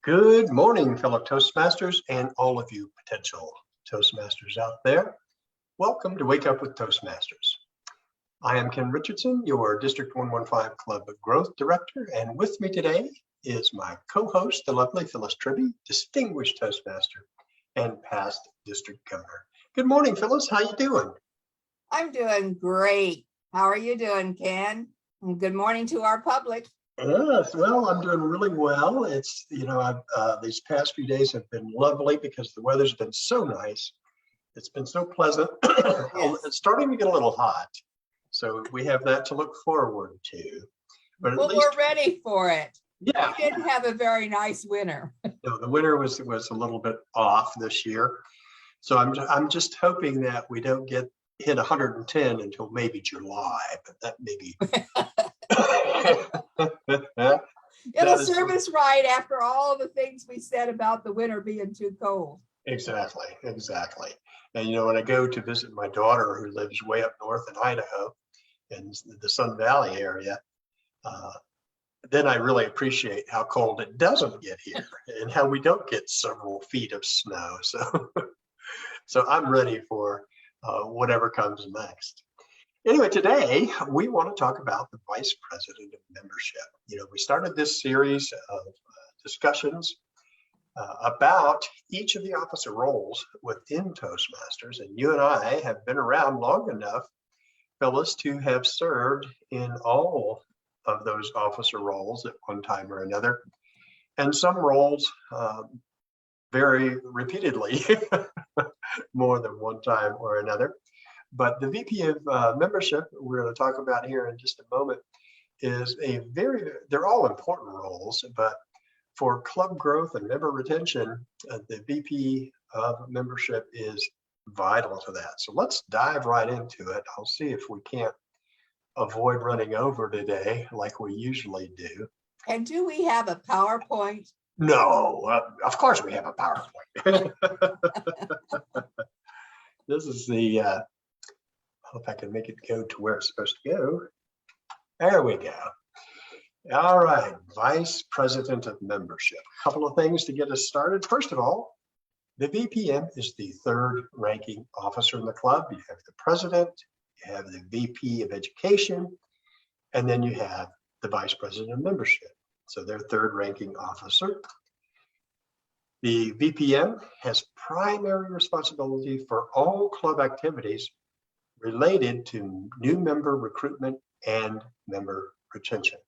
Good morning, fellow Toastmasters and all of you potential Toastmasters out there. Welcome to Wake Up with Toastmasters. I am Ken Richardson, your District 115 Club Growth Director, and with me today is my co-host, the lovely Phyllis Tribby, distinguished Toastmaster and past District Governor. Good morning, Phyllis. How you doing? I'm doing great. How are you doing, Ken? And good morning to our public. Yes, well, I'm doing really well. It's, these past few days have been lovely because the weather's been so nice. It's been so pleasant. Yes. It's starting to get a little hot. So we have that to look forward to. But Well, we're ready for it. Yeah. We didn't have a very nice winter. No, the winter was a little bit off this year. So I'm just hoping that we don't hit 110 until maybe July, but that may be. It'll serve us right after all the things we said about the winter being too cold. Exactly. And when I go to visit my daughter who lives way up north in Idaho in the Sun Valley area, then I really appreciate how cold it doesn't get here and how we don't get several feet of snow. So I'm ready for whatever comes next. Anyway, today we want to talk about the Vice President of Membership. We started this series of discussions about each of the officer roles within Toastmasters, and you and I have been around long enough, Phyllis, to have served in all of those officer roles at one time or another, and some roles very repeatedly, more than one time or another. But the VP of membership, we're going to talk about here in just a moment, is they're all important roles, but for club growth and member retention, the VP of membership is vital to that. So let's dive right into it. I'll see if we can't avoid running over today like we usually do. And do we have a PowerPoint? No, of course we have a PowerPoint. This is the hope I can make it go to where it's supposed to go. There we go. All right, Vice President of Membership. A couple of things to get us started. First of all, the VPM is the third ranking officer in the club. You have the president, you have the VP of Education, and then you have the Vice President of Membership. So they're third ranking officer. The VPM has primary responsibility for all club activities related to new member recruitment and member retention.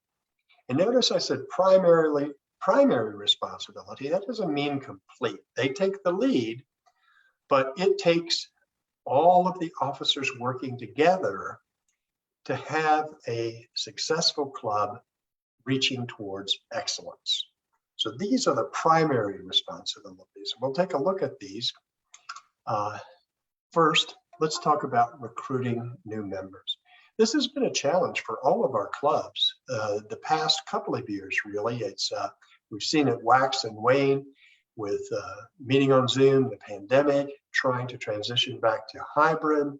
And notice I said primary responsibility. That doesn't mean complete. They take the lead, but it takes all of the officers working together to have a successful club reaching towards excellence. So these are the primary responsibilities. We'll take a look at these. First, let's talk about recruiting new members. This has been a challenge for all of our clubs the past couple of years, really. We've seen it wax and wane with meeting on Zoom, the pandemic, trying to transition back to hybrid.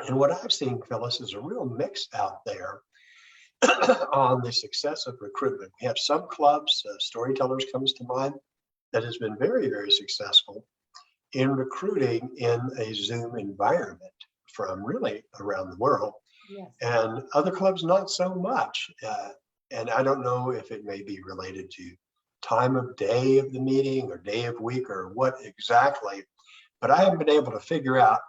And what I've seen, Phyllis, is a real mix out there on the success of recruitment. We have some clubs, Storytellers comes to mind, that has been very, very successful in recruiting in a Zoom environment from really around the world. Yes. And other clubs, not so much. And I don't know if it may be related to time of day of the meeting or day of week or what exactly, but I haven't been able to figure out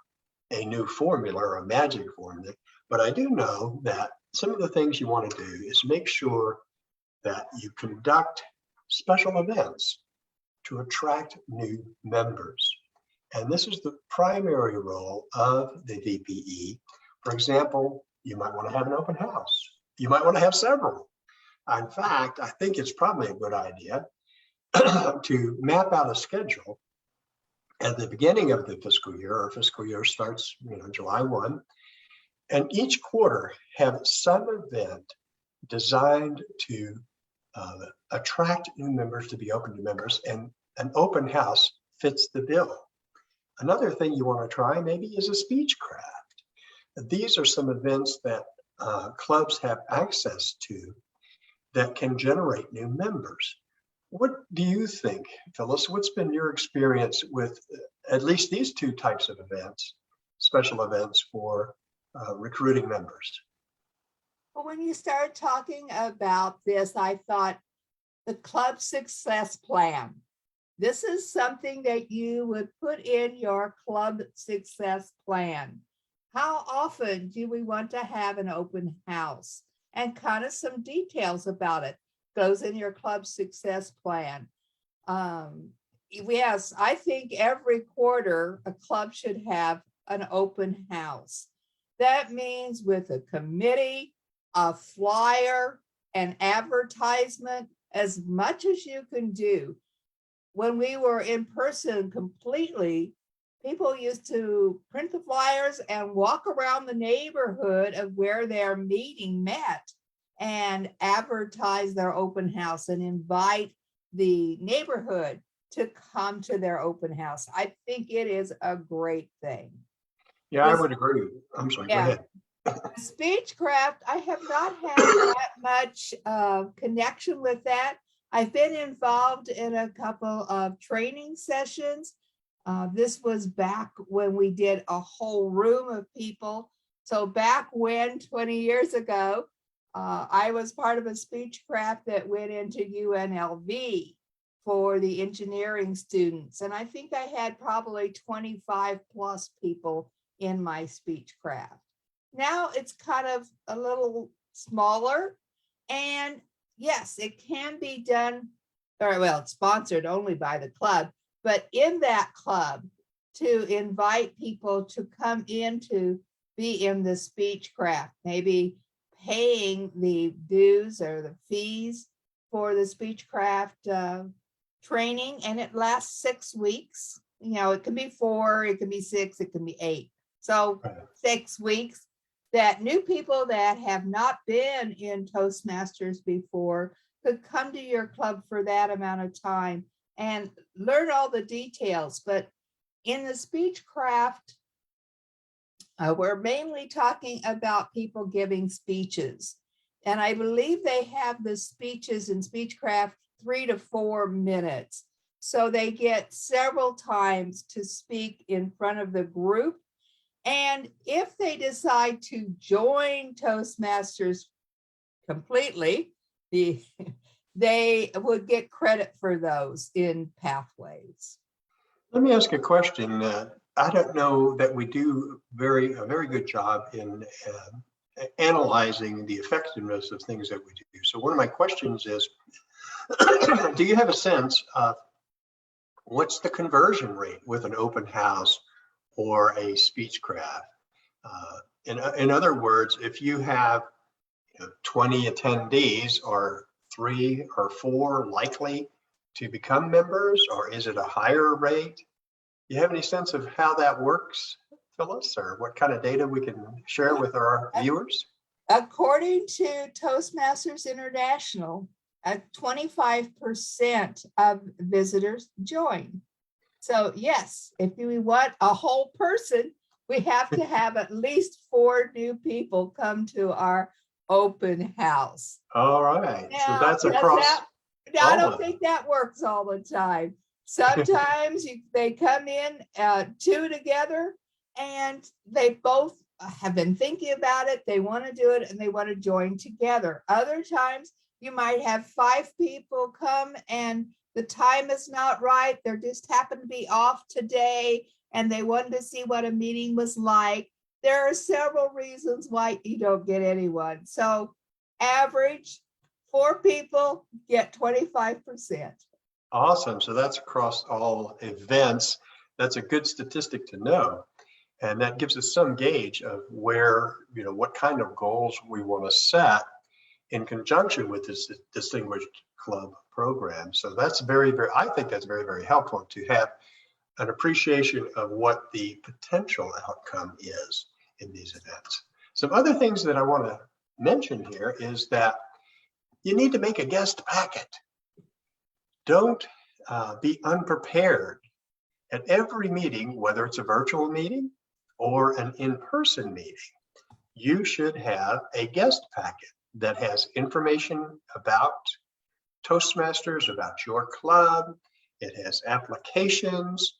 a new formula or a magic formula. But I do know that some of the things you want to do is make sure that you conduct special events to attract new members. And this is the primary role of the VPE. For example, you might want to have an open house. You might want to have several. In fact, I think it's probably a good idea to map out a schedule at the beginning of the fiscal year. Our fiscal year starts, July 1, and each quarter have some event designed to attract new members, to be open to members, and an open house fits the bill. Another thing you want to try maybe is a speech craft. These are some events that clubs have access to that can generate new members. What do you think, Phyllis? What's been your experience with at least these two types of events, special events for recruiting members? Well, when you started talking about this, I thought the club success plan. This is something that you would put in your club success plan. How often do we want to have an open house? And kind of some details about it goes in your club success plan. Yes, I think every quarter a club should have an open house. That means with a committee, a flyer, an advertisement, as much as you can do. When we were in person completely, people used to print the flyers and walk around the neighborhood of where their meeting met and advertise their open house and invite the neighborhood to come to their open house. I think it is a great thing. Yeah, I would agree. I'm sorry, go ahead. Speechcraft, I have not had that much connection with that. I've been involved in a couple of training sessions. This was back when we did a whole room of people. So back when, 20 years ago, I was part of a speechcraft that went into UNLV for the engineering students. And I think I had probably 25 plus people in my speechcraft. Now it's kind of a little smaller, and yes, it can be done, or well, it's sponsored only by the club, but in that club to invite people to come in to be in the speechcraft, maybe paying the dues or the fees for the speechcraft training, and it lasts 6 weeks. You know, it can be 4, it can be 6, it can be 8. So 6 weeks that new people that have not been in Toastmasters before could come to your club for that amount of time and learn all the details. But in the speechcraft, we're mainly talking about people giving speeches. And I believe they have the speeches in speechcraft 3 to 4 minutes. So they get several times to speak in front of the group. And if they decide to join Toastmasters completely, they would get credit for those in pathways. Let me ask a question. I don't know that we do a very good job in analyzing the effectiveness of things that we do. So one of my questions is, do you have a sense of what's the conversion rate with an open house or a speechcraft? In other words, if you have 20 attendees, are 3 or 4 likely to become members, or is it a higher rate? You have any sense of how that works, Phyllis, or what kind of data we can share with our viewers? According to Toastmasters International, 25% of visitors join. So yes, if we want a whole person, we have to have at least 4 new people come to our open house. All right. Now, so that's across. I don't think that works all the time. Sometimes they come in 2 together and they both have been thinking about it. They want to do it and they want to join together. Other times you might have 5 people come and the time is not right. They just happen to be off today and they wanted to see what a meeting was like. There are several reasons why you don't get anyone. So average 4 people get 25%. Awesome. So that's across all events. That's a good statistic to know. And that gives us some gauge of where, what kind of goals we want to set in conjunction with this distinguished club program. So that's I think that's very helpful to have an appreciation of what the potential outcome is in these events. Some other things that I want to mention here is that you need to make a guest packet. Don't be unprepared. At every meeting, whether it's a virtual meeting or an in-person meeting, you should have a guest packet that has information about Toastmasters about your club. It has applications.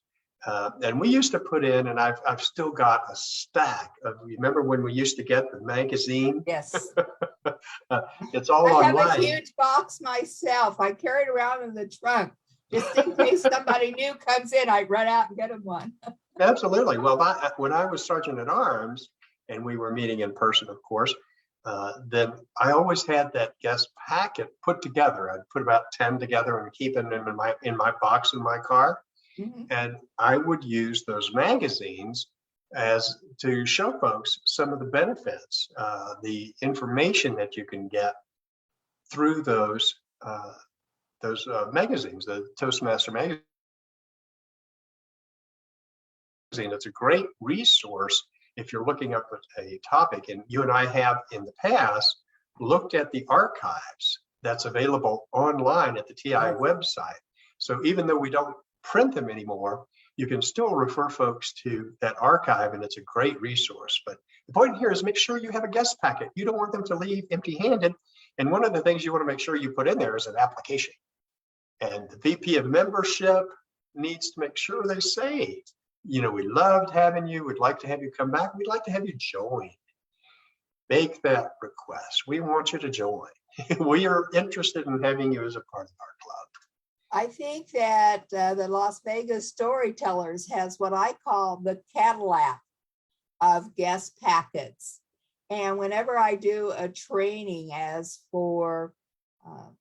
And we used to put in, and I've still got a stack of, remember when we used to get the magazine? Yes. It's all I have a online. huge box myself. I carry it around in the trunk just in case somebody new comes in. I run out and get them one. Absolutely. Well, when I was sergeant at arms and we were meeting in person, of course, then I always had that guest packet put together. I'd put about 10 together and keep them in my box in my car. Mhm. And I would use those magazines as to show folks some of the benefits, the information that you can get through those magazines, the Toastmaster magazine. It's a great resource if you're looking up a topic. And you and I have in the past looked at the archives that's available online at the TI website. So even though we don't print them anymore, you can still refer folks to that archive, and it's a great resource. But the point here is make sure you have a guest packet. You don't want them to leave empty-handed. And one of the things you want to make sure you put in there is an application. And the VP of membership needs to make sure they say, you know, we loved having you. We'd like to have you come back. We'd like to have you join. Make that request. We want you to join. We are interested in having you as a part of our club. I think that the Las Vegas Storytellers has what I call the Cadillac of guest packets. And whenever I do a training as for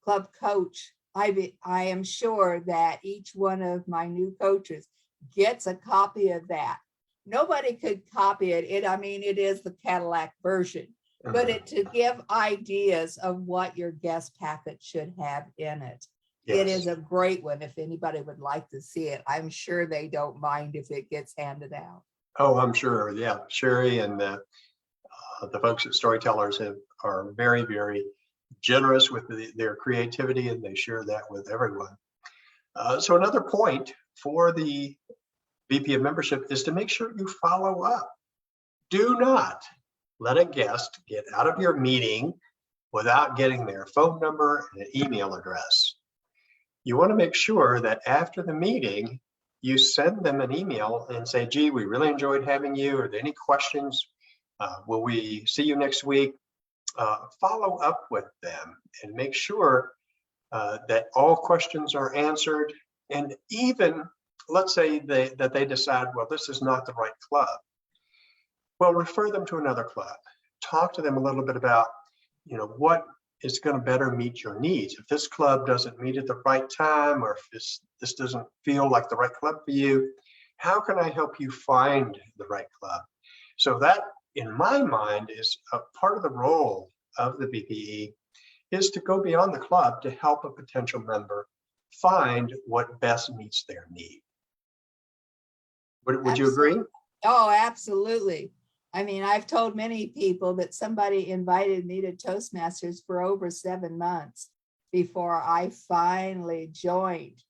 club coach, I am sure that each one of my new coaches gets a copy of that. Nobody could copy it. I mean, it is the Cadillac version, but to give ideas of what your guest packet should have in it. Yes. It is a great one if anybody would like to see it. I'm sure they don't mind if it gets handed out. Oh, I'm sure. Yeah, Sherry and the folks at Storytellers are very, very generous with their creativity, and they share that with everyone. So another point for the VP of membership is to make sure you follow up. Do not let a guest get out of your meeting without getting their phone number and an email address. You want to make sure that after the meeting, you send them an email and say, gee, we really enjoyed having you. Are there any questions? Will we see you next week? Follow up with them and make sure that all questions are answered. And even, let's say that they decide, well, this is not the right club. Well, refer them to another club. Talk to them a little bit about, you know, what is going to better meet your needs. If this club doesn't meet at the right time, or if this doesn't feel like the right club for you, how can I help you find the right club? So that, in my mind, is a part of the role of the VPE, is to go beyond the club to help a potential member find what best meets their need. Would you agree? Oh, absolutely. I mean, I've told many people that somebody invited me to Toastmasters for over 7 months before I finally joined.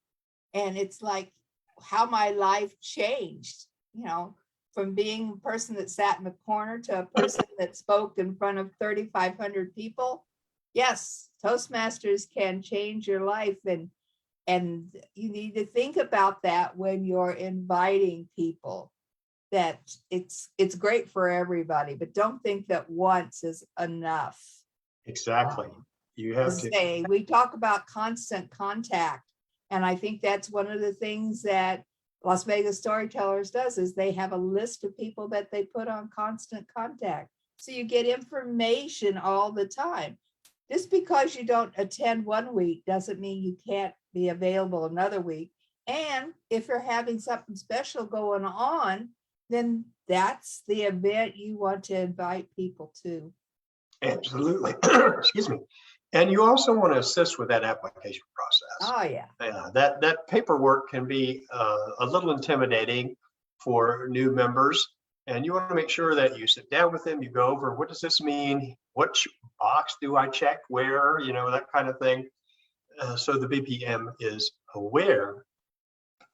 And it's like how my life changed, you know, from being a person that sat in the corner to a person that spoke in front of 3,500 people. Yes, Toastmasters can change your life. And you need to think about that when you're inviting people, that it's great for everybody, but don't think that once is enough. Exactly. You have to say, we talk about constant contact. And I think that's one of the things that Las Vegas Storytellers does, is they have a list of people that they put on constant contact. So you get information all the time. Just because you don't attend one week doesn't mean you can't be available another week. And if you're having something special going on, then that's the event you want to invite people to. Absolutely. Excuse me. And you also want to assist with that application process. Oh, yeah. That paperwork can be a little intimidating for new members. And you want to make sure that you sit down with them, you go over, what does this mean? What box do I check where? You know, that kind of thing. So the BPM is aware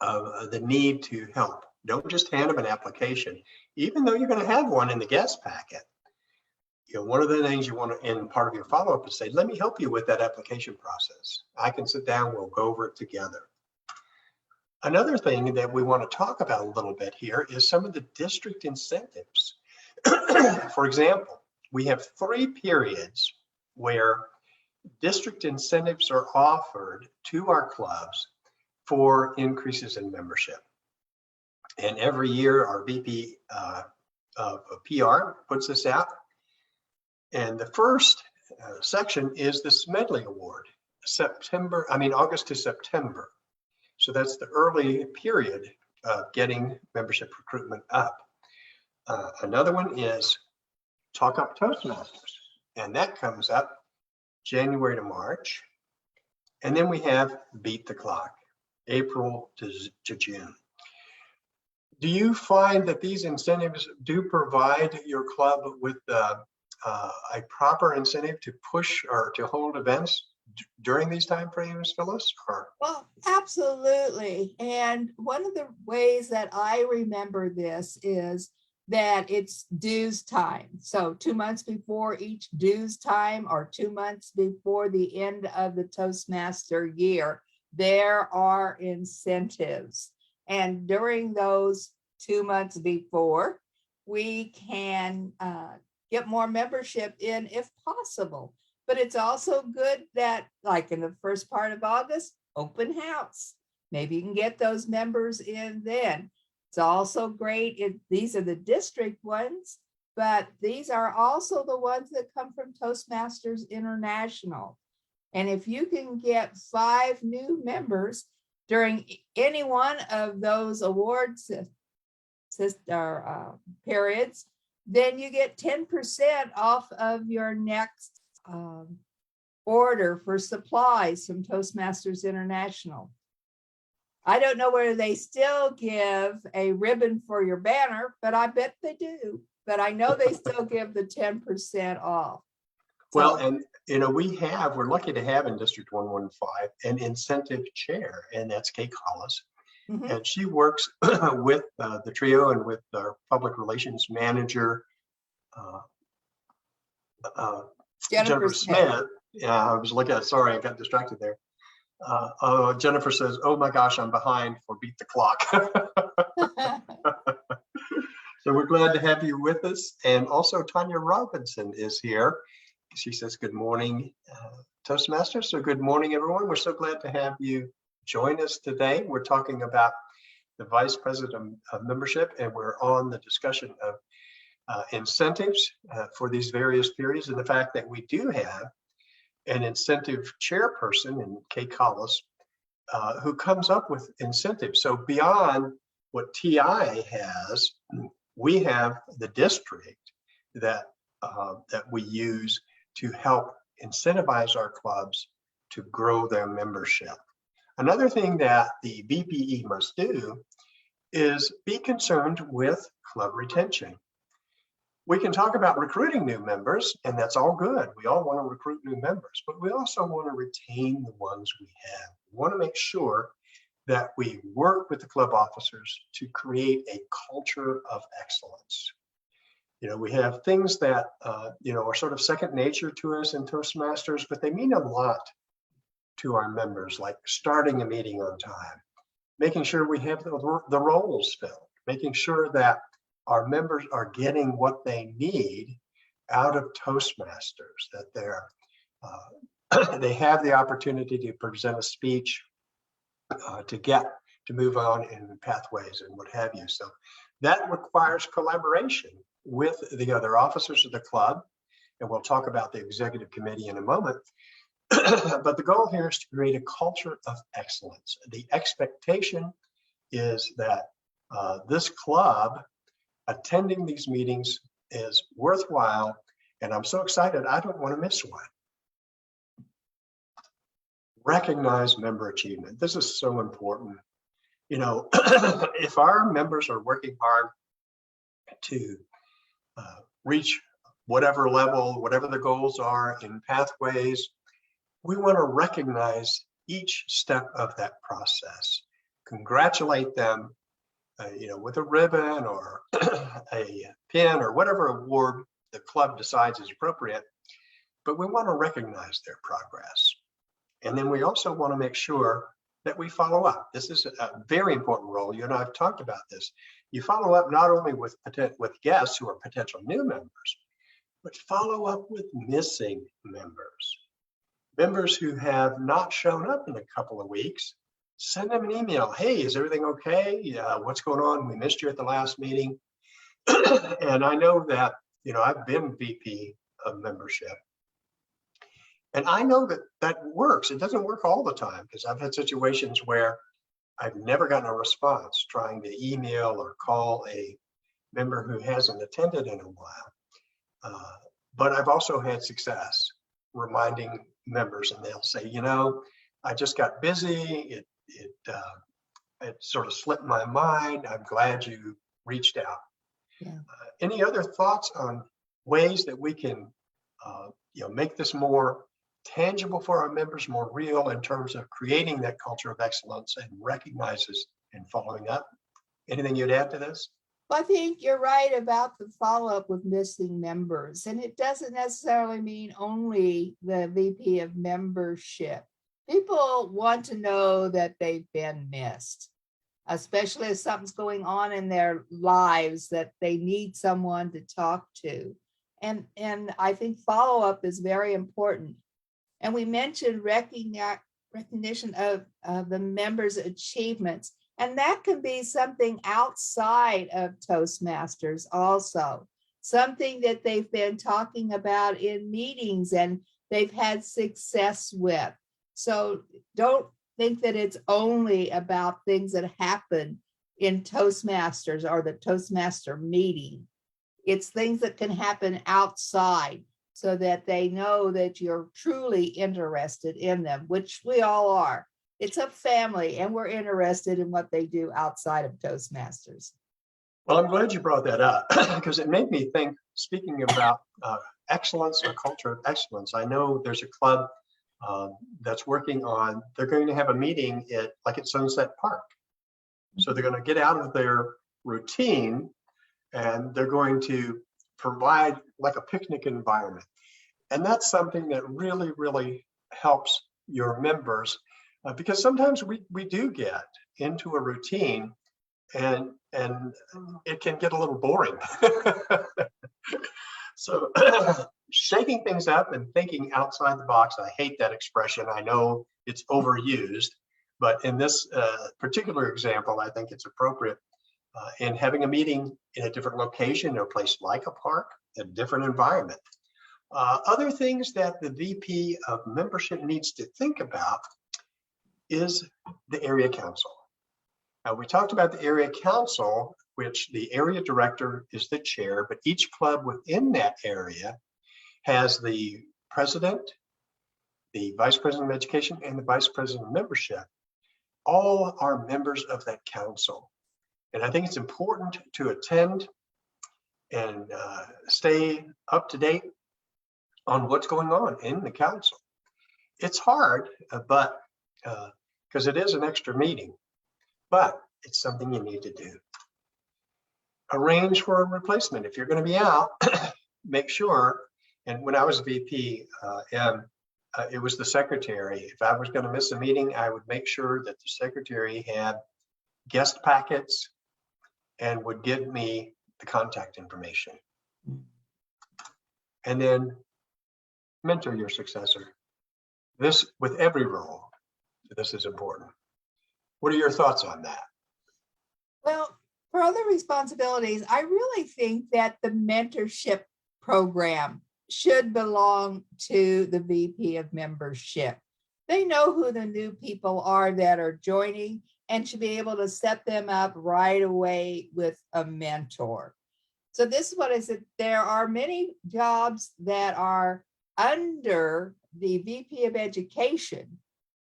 of the need to help. Don't just hand them an application, even though you're going to have one in the guest packet. one of the things you want to, in part of your follow-up, is say, let me help you with that application process. I can sit down, we'll go over it together. Another thing that we want to talk about a little bit here is some of the district incentives. For example, we have 3 periods where district incentives are offered to our clubs for increases in membership. And every year our VP of PR puts this out. And the first section is the Smedley Award, August to September. So that's the early period of getting membership recruitment up. Another one is Talk Up Toastmasters, and that comes up January to March. And then we have Beat the Clock, April to June. Do you find that these incentives do provide your club with a proper incentive to push or to hold events during these time frames, Phyllis? Well, absolutely. And one of the ways that I remember this is that it's dues time. So 2 months before each dues time, or 2 months before the end of the Toastmaster year, there are incentives. And during those 2 months before, we can get more membership in if possible. But it's also good that, like in the first part of August, open house. Maybe you can get those members in then. It's also great if these are the district ones, but these are also the ones that come from Toastmasters International. And if you can get 5 new members during any one of those awards periods, then you get 10% off of your next order for supplies from Toastmasters International. I don't know whether they still give a ribbon for your banner, but I bet they do. But I know they still give the 10% off. Well, and we're lucky to have in District 115 an incentive chair, and that's Kay Collis. Mm-hmm. And she works with the trio and with our public relations manager, Jennifer Smith. Yeah, I was looking at, sorry, I got distracted there. Jennifer says, oh my gosh, I'm behind for Beat the Clock. So we're glad to have you with us. And also Tanya Robinson is here. She says, good morning, Toastmasters. So good morning, everyone. We're so glad to have you join us today. We're talking about the Vice President of Membership, and we're on the discussion of incentives for these various periods, and the fact that we do have an incentive chairperson in Kay Collis who comes up with incentives. So beyond what TI has, we have the district that we use to help incentivize our clubs to grow their membership. Another thing that the VPE must do is be concerned with club retention. We can talk about recruiting new members, and that's all good. We all want to recruit new members, but we also want to retain the ones we have. We want to make sure that we work with the club officers to create a culture of excellence. We have things that, are sort of second nature to us in Toastmasters, but they mean a lot to our members, like starting a meeting on time, making sure we have the roles filled, making sure that our members are getting what they need out of Toastmasters, that they have the opportunity to present a speech, to move on in pathways and what have you. So that requires collaboration with the other officers of the club. And we'll talk about the executive committee in a moment. But the goal here is to create a culture of excellence. The expectation is that this club attending these meetings is worthwhile, and I'm so excited, I don't want to miss one. Recognize member achievement. This is so important. If our members are working hard to reach whatever level, whatever the goals are in pathways, we want to recognize each step of that process, congratulate them, with a ribbon or a pin or whatever award the club decides is appropriate, but we want to recognize their progress. And then we also want to make sure that we follow up. This is a very important role. You and I have talked about this. You follow up not only with guests who are potential new members, but follow up with missing members. Members who have not shown up in a couple of weeks, send them an email. Hey, is everything okay? What's going on? We missed you at the last meeting. And I know that, I've been VP of membership. And I know that that works. It doesn't work all the time because I've had situations where I've never gotten a response trying to email or call a member who hasn't attended in a while. But I've also had success reminding members, and they'll say, I just got busy. It sort of slipped my mind. I'm glad you reached out. Yeah. Any other thoughts on ways that we can, make this more tangible for our members, more real in terms of creating that culture of excellence and recognizes and following up? Anything you'd add to this? Well, I think you're right about the follow-up with missing members. And it doesn't necessarily mean only the VP of membership. People want to know that they've been missed, especially if something's going on in their lives that they need someone to talk to. And I think follow-up is very important. And we mentioned recognition of the members' achievements. And that can be something outside of Toastmasters also, something that they've been talking about in meetings and they've had success with. So don't think that it's only about things that happen in Toastmasters or the Toastmaster meeting. It's things that can happen outside so that they know that you're truly interested in them, which we all are. It's a family and we're interested in what they do outside of Toastmasters. Well, I'm glad you brought that up because it made me think, speaking about excellence or culture of excellence, I know there's a club that's working on, they're going to have a meeting at Sunset Park. So they're going to get out of their routine and they're going to provide like a picnic environment. And that's something that really, really helps your members because sometimes we do get into a routine and it can get a little boring. So shaking things up and thinking outside the box, I hate that expression. I know it's overused, but in this particular example, I think it's appropriate. And having a meeting in a different location or a place like a park, a different environment. Other things that the VP of membership needs to think about is the area council. We talked about the area council, which the area director is the chair, but each club within that area has the president, the vice president of education, and the vice president of membership. All are members of that council. And I think it's important to attend and stay up to date on what's going on in the council. It's hard, but because it is an extra meeting, but it's something you need to do. Arrange for a replacement. If you're going to be out, make sure. And when I was VP, it was the secretary. If I was going to miss a meeting, I would make sure that the secretary had guest packets and would give me the contact information. And then mentor your successor. This with every role. This is important. What are your thoughts on that? Well, for other responsibilities, I really think that the mentorship program should belong to the VP of membership. They know who the new people are that are joining and should be able to set them up right away with a mentor. So this is what I said. There are many jobs that are under the VP of education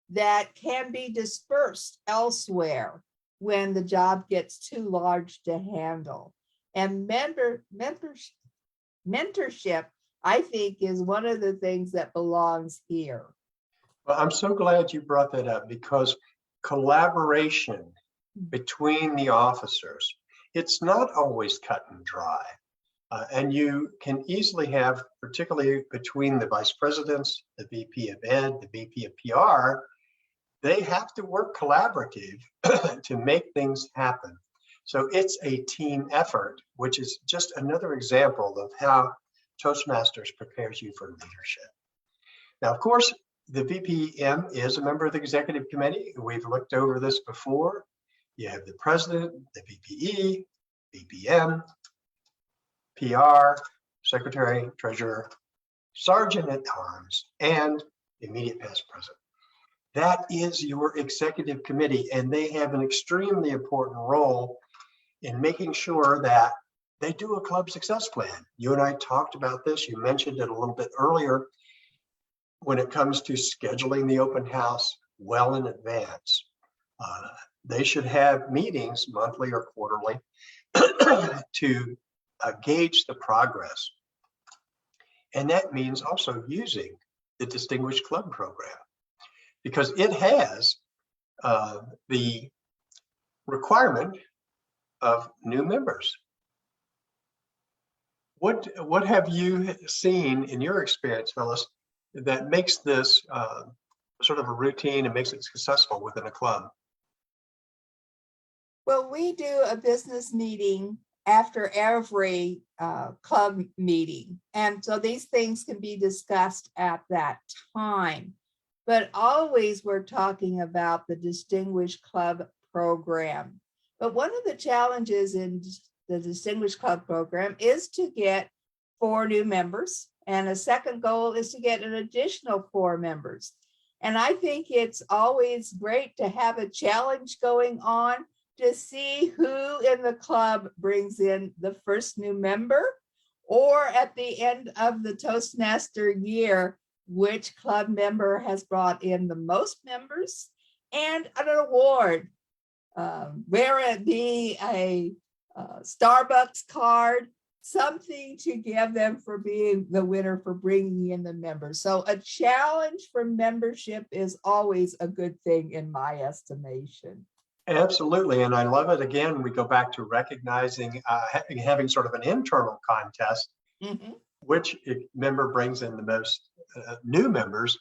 that can be dispersed elsewhere when the job gets too large to handle. And mentorship, I think, is one of the things that belongs here. Well, I'm so glad you brought that up because collaboration between the officers, it's not always cut and dry. And you can easily have, particularly between the vice presidents, the VP of Ed, the VP of PR, they have to work collaborative to make things happen. So it's a team effort, which is just another example of how Toastmasters prepares you for leadership. Now, of course, the VPM is a member of the executive committee. We've looked over this before. You have the president, the VPE, VPM, PR, secretary, treasurer, sergeant at arms, and immediate past president. That is your executive committee, and they have an extremely important role in making sure that they do a club success plan. You and I talked about this. You mentioned it a little bit earlier. When it comes to scheduling the open house well in advance, they should have meetings monthly or quarterly to gauge the progress. And that means also using the Distinguished Club program, because it has the requirement of new members. What have you seen in your experience, Phyllis, that makes this sort of a routine and makes it successful within a club? Well, we do a business meeting after every club meeting. And so these things can be discussed at that time. But always we're talking about the Distinguished Club program. But one of the challenges in the Distinguished Club program is to get 4 new members. And a second goal is to get an additional 4 members. And I think it's always great to have a challenge going on to see who in the club brings in the first new member, or at the end of the Toastmaster year, which club member has brought in the most members, and an award, where it be a Starbucks card, something to give them for being the winner for bringing in the members. So a challenge for membership is always a good thing in my estimation. Absolutely, and I love it. Again, we go back to recognizing, having sort of an internal contest, which member brings in the most new members.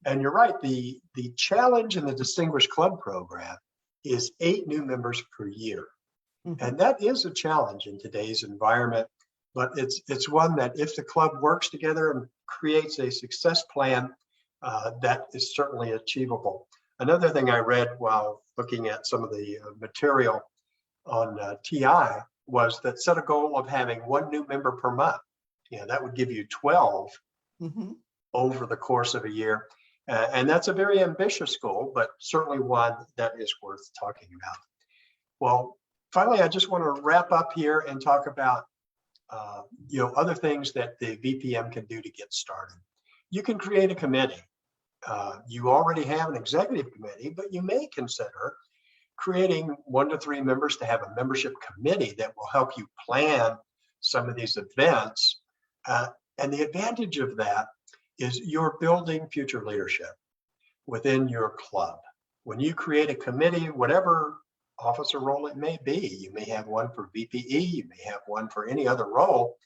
And you're right, the challenge in the Distinguished Club program is 8 new members per year. And that is a challenge in today's environment, but it's one that if the club works together and creates a success plan, that is certainly achievable. Another thing I read while looking at some of the material on TI was that set a goal of having 1 new member per month. That would give you 12 over the course of a year. And that's a very ambitious goal, but certainly one that is worth talking about. Well, finally, I just want to wrap up here and talk about other things that the VPM can do to get started. You can create a committee. You already have an executive committee, but you may consider creating 1 to 3 members to have a membership committee that will help you plan some of these events. And the advantage of that is you're building future leadership within your club. When you create a committee, whatever officer role it may be, you may have one for VPE, you may have one for any other role,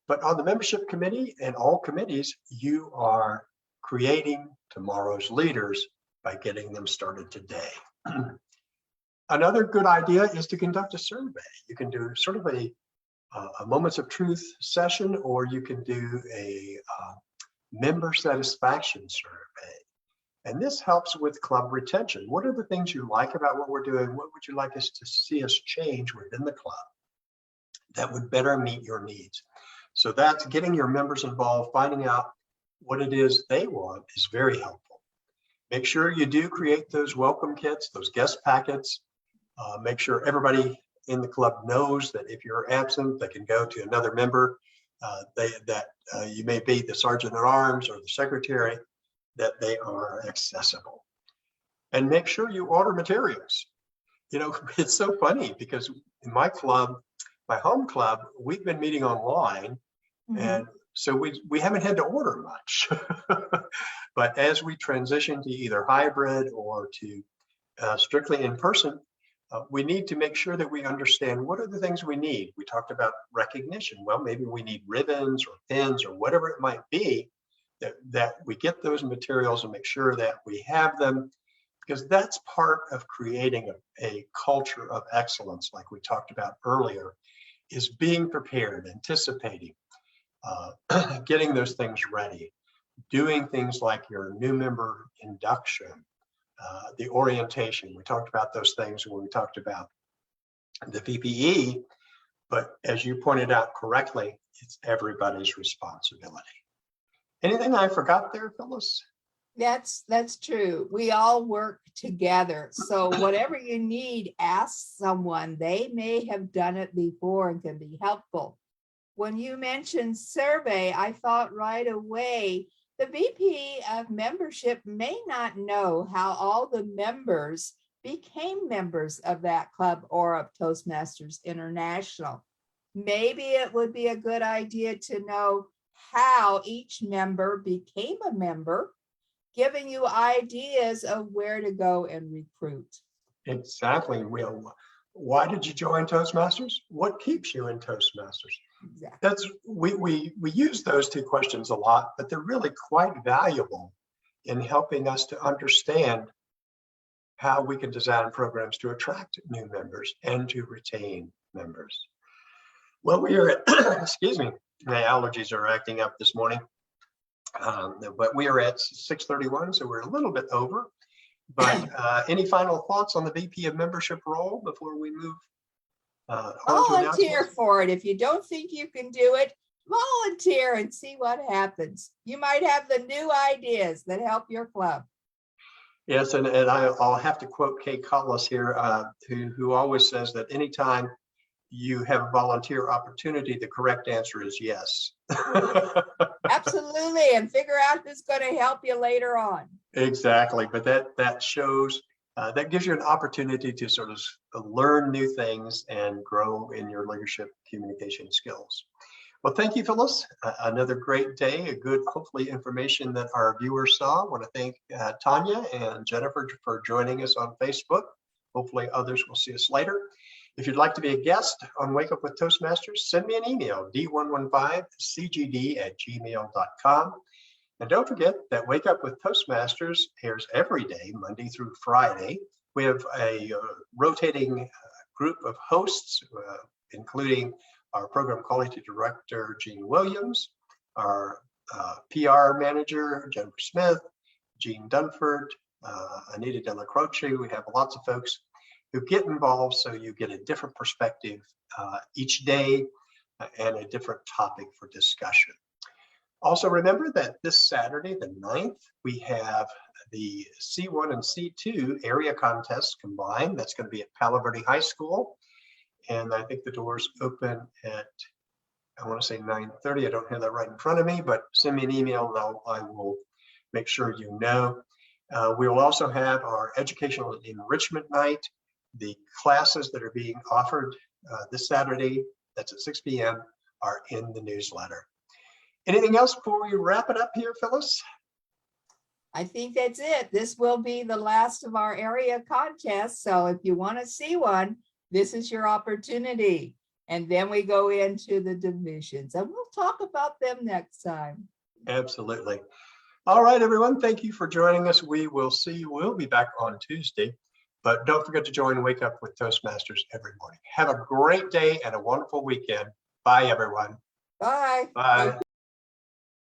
but on the membership committee and all committees, you are creating tomorrow's leaders by getting them started today. Another good idea is to conduct a survey. You can do sort of a moments of truth session, or you can do a member satisfaction survey. And this helps with club retention. What are the things you like about what we're doing? What would you like us to see us change within the club that would better meet your needs? So that's getting your members involved, finding out what it is they want is very helpful. Make sure you do create those welcome kits, those guest packets. Make sure everybody in the club knows that if you're absent, they can go to another member, you may be the sergeant at arms or the secretary, that they are accessible. And make sure you order materials. It's so funny because in my club, my home club, we've been meeting online, and so we haven't had to order much. But as we transition to either hybrid or to strictly in person, we need to make sure that we understand what are the things we need. We talked about recognition. Well, maybe we need ribbons or pins or whatever it might be, that we get those materials and make sure that we have them, because that's part of creating a culture of excellence, like we talked about earlier, is being prepared, anticipating, getting those things ready, doing things like your new member induction, the orientation. We talked about those things when we talked about the PPE, but as you pointed out correctly, it's everybody's responsibility. Anything I forgot there, Phyllis? That's true. We all work together. So whatever you need, ask someone. They may have done it before and can be helpful. When you mentioned survey, I thought right away, the VP of membership may not know how all the members became members of that club or of Toastmasters International. Maybe it would be a good idea to know how each member became a member, giving you ideas of where to go and recruit. Exactly. Why did you join Toastmasters? What keeps you in Toastmasters? Exactly. That's we use those two questions a lot, but they're really quite valuable in helping us to understand how we can design programs to attract new members and to retain members. Well, we are at, excuse me, my allergies are acting up this morning, but we are at 6:31, so we're a little bit over. But any final thoughts on the VP of membership role before we move on to Volunteer announcements? for it. If you don't think you can do it, volunteer and see what happens. You might have the new ideas that help your club. Yes, and I'll have to quote Kay Collis here, who always says that anytime you have a volunteer opportunity, the correct answer is yes. Absolutely, and figure out who's going to help you later on. Exactly, but that shows, that gives you an opportunity to sort of learn new things and grow in your leadership communication skills. Well, thank you, Phyllis. Another great day, a good, hopefully, information that our viewers saw. I want to thank Tanya and Jennifer for joining us on Facebook. Hopefully others will see us later. If you'd like to be a guest on Wake Up with Toastmasters, send me an email, d115cgd@gmail.com. And don't forget that Wake Up with Toastmasters airs every day, Monday through Friday. We have a rotating group of hosts, including our program quality director, Gene Williams, our PR manager, Jennifer Smith, Jean Dunford, Anita Della Croce. We have lots of folks who get involved, so you get a different perspective each day and a different topic for discussion. Also remember that this Saturday, the 9th, we have the C1 and C2 area contests combined. That's going to be at Palo Verde High School. And I think the doors open at, I want to say 9:30. I don't have that right in front of me, but send me an email and I will make sure you know. We will also have our educational enrichment night. The classes that are being offered this Saturday, that's at 6 p.m., are in the newsletter. Anything else before we wrap it up here, Phyllis? I think that's it. This will be the last of our area contests. So if you want to see one, this is your opportunity. And then we go into the divisions and we'll talk about them next time. Absolutely. All right, everyone. Thank you for joining us. We will see you. We'll be back on Tuesday, but don't forget to join Wake Up with Toastmasters every morning. Have a great day and a wonderful weekend. Bye, everyone. Bye. Bye.